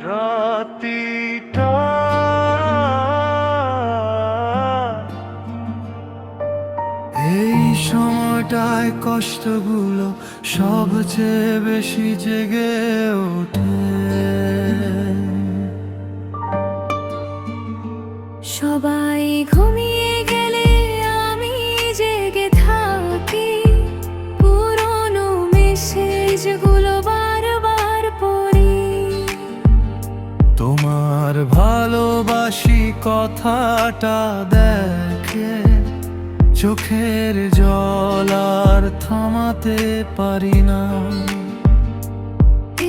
রাতিটা এই সময়টায় কষ্টগুলো সবচেয়ে বেশি জেগে ওঠে। সবাই ঘুমিয়ে গেলে আমি জেগে থাকি, পুরনো মেসেজগুলো বারবার পড়ি। তোমার ভালোবাসি কথাটা দেখে চোখের জল আর থামাতে পারি না।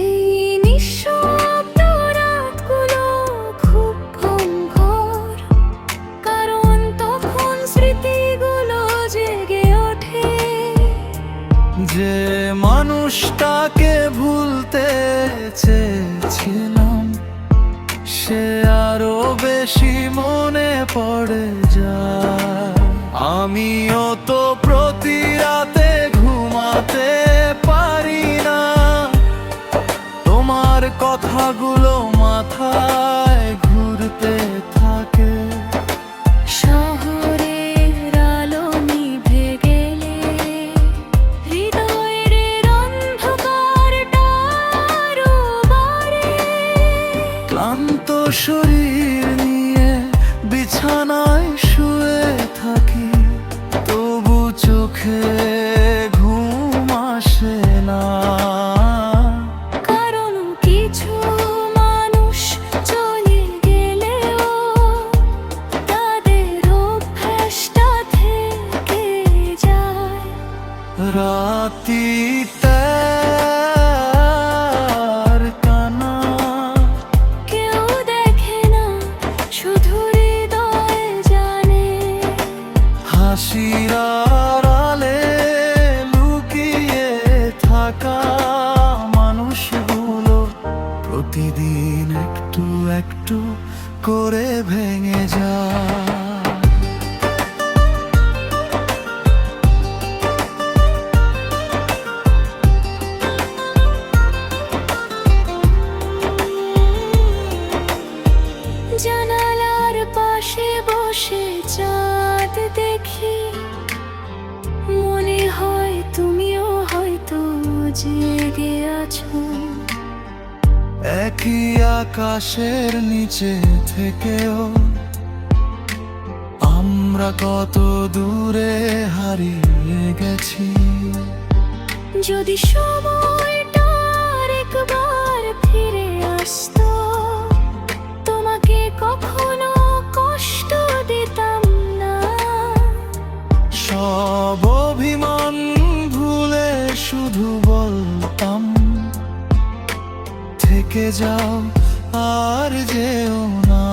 এই নিঃশব্দ রাতগুলো খুব ভয়ঙ্কর, কারণ তখন স্মৃতিগুলো জেগে ওঠে। যে মানুষটাকে ভুলতে চেয়েছিলাম সে আরো বেশি মনে পড়ে যায়। আমিও তো প্রতি রাতে ঘুমাতে পারি না, তোমার কথাগুলো মাথায় ঘুরতে থাকে। শহরের আলো নিভে গেলে হৃদয়ের অন্ধকারটা আরো বাড়ে। ক্লান্ত শরীর নিয়ে বিছানায় শুয়ে থাকি, তবু চোখে ঘুম আসে না। কারণ কিছু মানুষ চলে গেলেও তাদের অভ্যাসটা থেকে যায়। রাতিটার কানা কেউ দেখে না, শুধু হৃদয় জানে। হাসির আড়ালে লুকিয়ে থাকা মানুষগুলো প্রতিদিন একটু একটু করে ভেঙে যায়। জানালার পাশে বসে চাঁদ দেখি, মনে হয় তুমিও হয়তো জেগে আছো। একই আকাশের নিচে থেকেও আমরা কত দূরে হারিয়ে গেছি। যদি সময়টা আরেকবার ফিরে আসতো, তোমাকে কখনো কষ্ট দিতাম না। সব অভিমান ভুলে শুধু বলতাম থেকে যাও আর যেও না।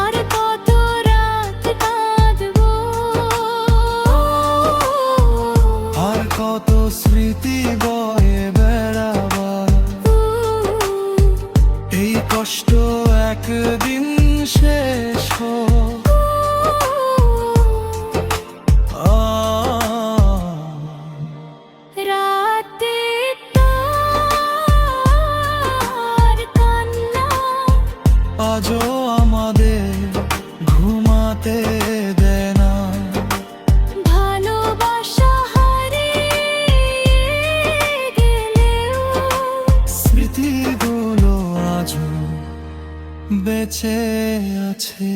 আর কত রাত কাঁদবো, আর কত স্মৃতি বয়ে বেড়াবার। এই কষ্ট একদিন শেষ হোক। রাতে তার কান্না আজও আমাদের ঘুমাতে দেয় না। ভালোবাসা হারিয়ে গেলেও স্মৃতিগুলো আজও বেঁচে আছে।